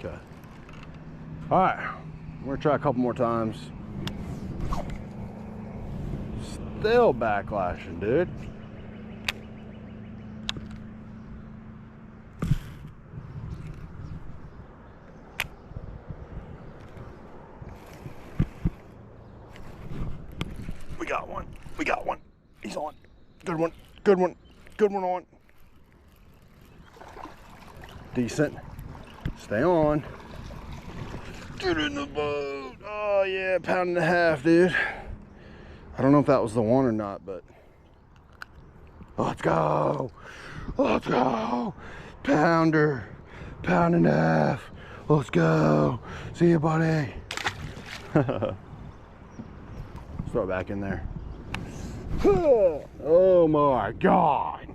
Okay. All right, we're gonna try a couple more times. Still backlashing, dude. We got one. We got one. He's on. Good one. Good one. Good one on. Decent. Stay on. Get in the boat. Oh yeah, pound and a half, dude. I don't know if that was the one or not, but let's go. Let's go. Pounder. Pound and a half. Let's go. See you, buddy. Throw it back in there. Oh my God.